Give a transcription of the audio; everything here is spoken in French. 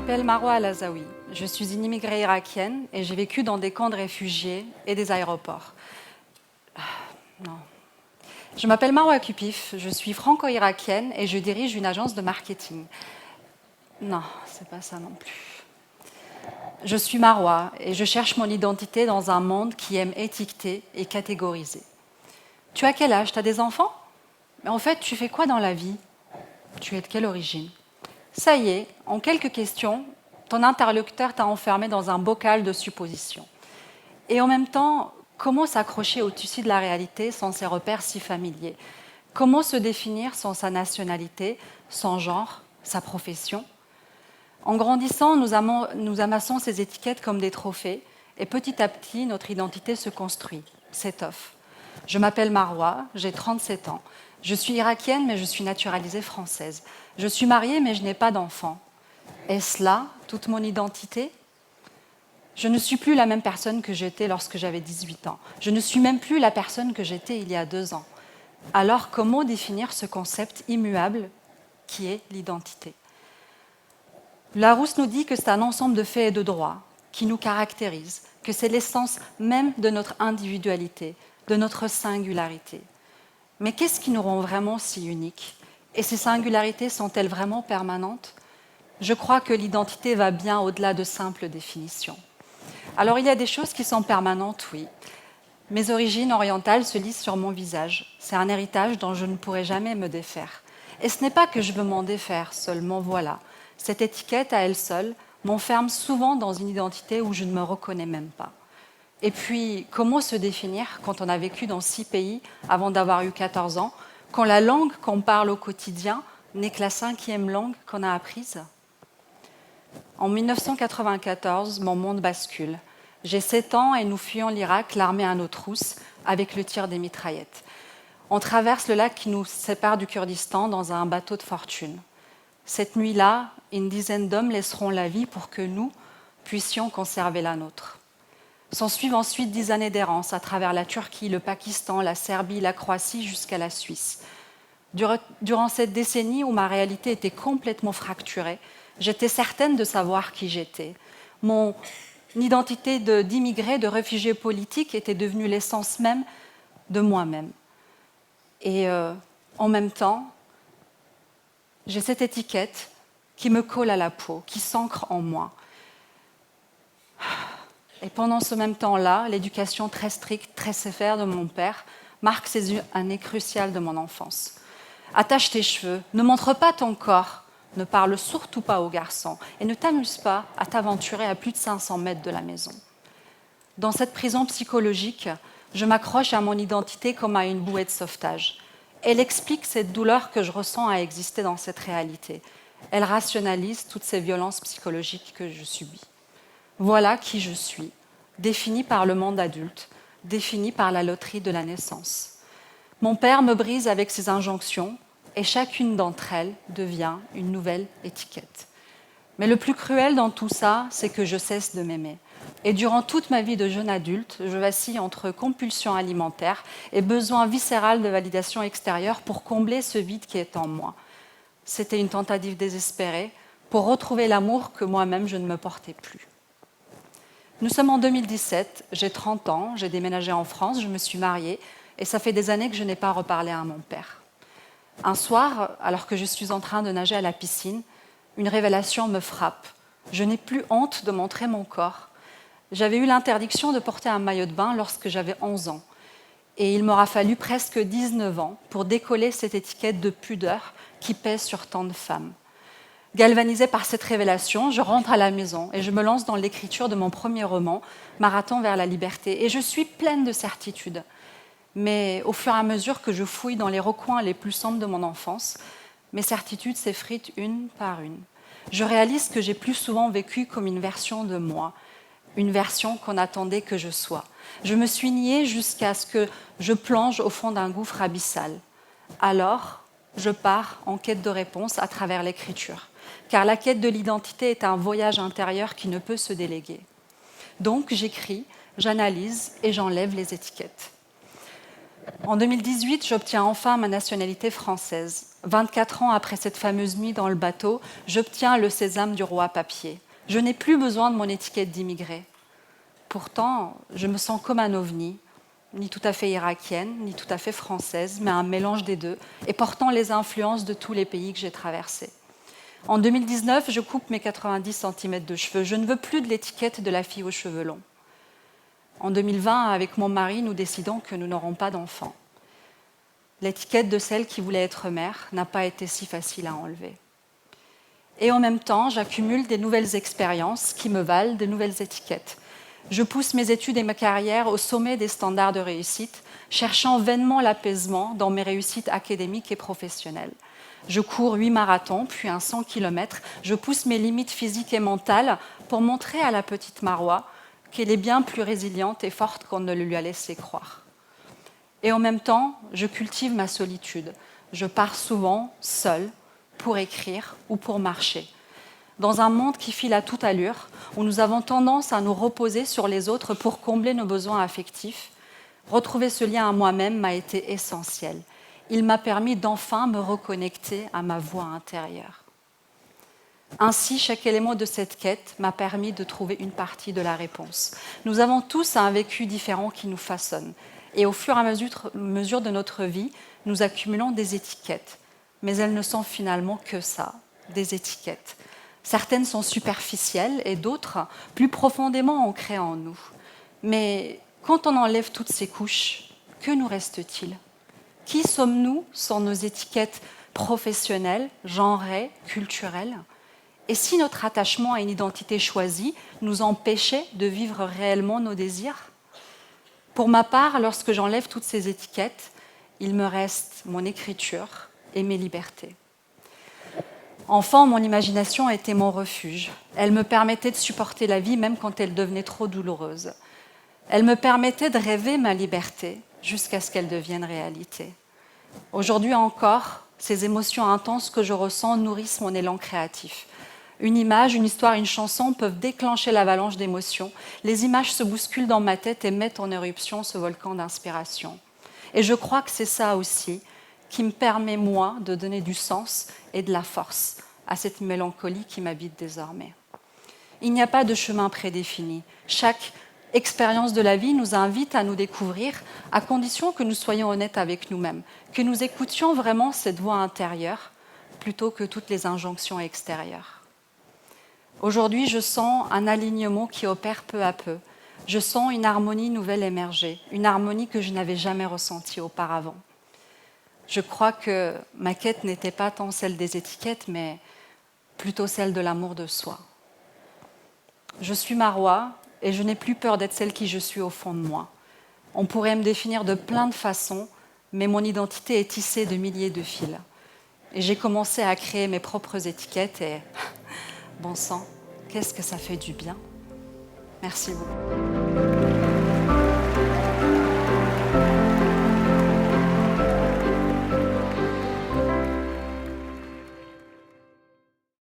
m'appelle Marwa Alazaoui. Je suis une immigrée irakienne et j'ai vécu dans des camps de réfugiés et des aéroports. Non. Je m'appelle Marwa Kupif, je suis franco-irakienne et je dirige une agence de marketing. Non, c'est pas ça non plus. Je suis Marwa et je cherche mon identité dans un monde qui aime étiqueter et catégoriser. Tu as quel âge? Tu as des enfants? Mais en fait, tu fais quoi dans la vie? Tu es de quelle origine? Ça y est, en quelques questions, ton interlocuteur t'a enfermé dans un bocal de suppositions. Et en même temps, comment s'accrocher au tissu de la réalité sans ses repères si familiers? Comment se définir sans sa nationalité, son genre, sa profession? En grandissant, nous amassons ces étiquettes comme des trophées, et petit à petit, notre identité se construit, s'étoffe. Je m'appelle Marwa, j'ai 37 ans. Je suis irakienne, mais je suis naturalisée française. Je suis mariée, mais je n'ai pas d'enfant. Est-ce là toute mon identité? Je ne suis plus la même personne que j'étais lorsque j'avais 18 ans. Je ne suis même plus la personne que j'étais il y a 2 ans. Alors, comment définir ce concept immuable qui est l'identité? Larousse nous dit que c'est un ensemble de faits et de droits qui nous caractérisent, que c'est l'essence même de notre individualité, de notre singularité. Mais qu'est-ce qui nous rend vraiment si uniques? Et ces singularités sont-elles vraiment permanentes? Je crois que l'identité va bien au-delà de simples définitions. Alors il y a des choses qui sont permanentes, oui. Mes origines orientales se lisent sur mon visage. C'est un héritage dont je ne pourrai jamais me défaire. Et ce n'est pas que je veux m'en défaire, seulement voilà. Cette étiquette, à elle seule, m'enferme souvent dans une identité où je ne me reconnais même pas. Et puis, comment se définir quand on a vécu dans 6 pays avant d'avoir eu 14 ans, quand la langue qu'on parle au quotidien n'est que la 5e langue qu'on a apprise? En 1994, mon monde bascule. J'ai 7 ans et nous fuyons l'Irak, l'armée à nos trousses, avec le tir des mitraillettes. On traverse le lac qui nous sépare du Kurdistan dans un bateau de fortune. Cette nuit-là, une dizaine d'hommes laisseront la vie pour que nous puissions conserver la nôtre. S'ensuivent ensuite 10 années d'errance à travers la Turquie, le Pakistan, la Serbie, la Croatie jusqu'à la Suisse. Durant cette décennie où ma réalité était complètement fracturée, j'étais certaine de savoir qui j'étais. Mon identité d'immigré, de réfugié politique était devenue l'essence même de moi-même. Et en même temps, j'ai cette étiquette qui me colle à la peau, qui s'ancre en moi. Et pendant ce même temps-là, l'éducation très stricte, très sévère de mon père marque ces années cruciales de mon enfance. Attache tes cheveux, ne montre pas ton corps, ne parle surtout pas aux garçons et ne t'amuse pas à t'aventurer à plus de 500 mètres de la maison. Dans cette prison psychologique, je m'accroche à mon identité comme à une bouée de sauvetage. Elle explique cette douleur que je ressens à exister dans cette réalité. Elle rationalise toutes ces violences psychologiques que je subis. Voilà qui je suis, définie par le monde adulte, définie par la loterie de la naissance. Mon père me brise avec ses injonctions et chacune d'entre elles devient une nouvelle étiquette. Mais le plus cruel dans tout ça, c'est que je cesse de m'aimer. Et durant toute ma vie de jeune adulte, je vacille entre compulsion alimentaire et besoin viscéral de validation extérieure pour combler ce vide qui est en moi. C'était une tentative désespérée pour retrouver l'amour que moi-même je ne me portais plus. Nous sommes en 2017, j'ai 30 ans, j'ai déménagé en France, je me suis mariée et ça fait des années que je n'ai pas reparlé à mon père. Un soir, alors que je suis en train de nager à la piscine, une révélation me frappe. Je n'ai plus honte de montrer mon corps. J'avais eu l'interdiction de porter un maillot de bain lorsque j'avais 11 ans. Et il m'aura fallu presque 19 ans pour décoller cette étiquette de pudeur qui pèse sur tant de femmes. Galvanisée par cette révélation, je rentre à la maison et je me lance dans l'écriture de mon premier roman, Marathon vers la liberté. Et je suis pleine de certitudes. Mais au fur et à mesure que je fouille dans les recoins les plus sombres de mon enfance, mes certitudes s'effritent une par une. Je réalise que j'ai plus souvent vécu comme une version de moi, une version qu'on attendait que je sois. Je me suis niée jusqu'à ce que je plonge au fond d'un gouffre abyssal. Alors, je pars en quête de réponse à travers l'écriture, car la quête de l'identité est un voyage intérieur qui ne peut se déléguer. Donc, j'écris, j'analyse et j'enlève les étiquettes. En 2018, j'obtiens enfin ma nationalité française. 24 ans après cette fameuse nuit dans le bateau, j'obtiens le sésame du roi papier. Je n'ai plus besoin de mon étiquette d'immigré. Pourtant, je me sens comme un ovni, ni tout à fait irakienne, ni tout à fait française, mais un mélange des deux, et portant les influences de tous les pays que j'ai traversés. En 2019, je coupe mes 90 cm de cheveux. Je ne veux plus de l'étiquette de la fille aux cheveux longs. En 2020, avec mon mari, nous décidons que nous n'aurons pas d'enfants. L'étiquette de celle qui voulait être mère n'a pas été si facile à enlever. Et en même temps, j'accumule des nouvelles expériences qui me valent de nouvelles étiquettes. Je pousse mes études et ma carrière au sommet des standards de réussite, cherchant vainement l'apaisement dans mes réussites académiques et professionnelles. Je cours 8 marathons, puis un 100 km. Je pousse mes limites physiques et mentales pour montrer à la petite Marwa qu'elle est bien plus résiliente et forte qu'on ne le lui a laissé croire. Et en même temps, je cultive ma solitude. Je pars souvent seule pour écrire ou pour marcher. Dans un monde qui file à toute allure, où nous avons tendance à nous reposer sur les autres pour combler nos besoins affectifs, retrouver ce lien à moi-même m'a été essentiel. Il m'a permis d'enfin me reconnecter à ma voix intérieure. Ainsi, chaque élément de cette quête m'a permis de trouver une partie de la réponse. Nous avons tous un vécu différent qui nous façonne. Et au fur et à mesure de notre vie, nous accumulons des étiquettes. Mais elles ne sont finalement que ça, des étiquettes. Certaines sont superficielles et d'autres plus profondément ancrées en nous. Mais quand on enlève toutes ces couches, que nous reste-t-il ? Qui sommes-nous sans nos étiquettes professionnelles, genrées, culturelles ? Et si notre attachement à une identité choisie nous empêchait de vivre réellement nos désirs ? Pour ma part, lorsque j'enlève toutes ces étiquettes, il me reste mon écriture et mes libertés. Enfant, mon imagination était mon refuge. Elle me permettait de supporter la vie même quand elle devenait trop douloureuse. Elle me permettait de rêver ma liberté jusqu'à ce qu'elle devienne réalité. Aujourd'hui encore, ces émotions intenses que je ressens nourrissent mon élan créatif. Une image, une histoire, une chanson peuvent déclencher l'avalanche d'émotions. Les images se bousculent dans ma tête et mettent en éruption ce volcan d'inspiration. Et je crois que c'est ça aussi qui me permet, moi, de donner du sens et de la force à cette mélancolie qui m'habite désormais. Il n'y a pas de chemin prédéfini. Chaque expérience de la vie nous invite à nous découvrir, à condition que nous soyons honnêtes avec nous-mêmes, que nous écoutions vraiment cette voix intérieure plutôt que toutes les injonctions extérieures. Aujourd'hui, je sens un alignement qui opère peu à peu. Je sens une harmonie nouvelle émerger, une harmonie que je n'avais jamais ressentie auparavant. Je crois que ma quête n'était pas tant celle des étiquettes, mais plutôt celle de l'amour de soi. Je suis Marwa et je n'ai plus peur d'être celle qui je suis au fond de moi. On pourrait me définir de plein de façons, mais mon identité est tissée de milliers de fils. Et j'ai commencé à créer mes propres étiquettes et, bon sang, qu'est-ce que ça fait du bien. Merci beaucoup.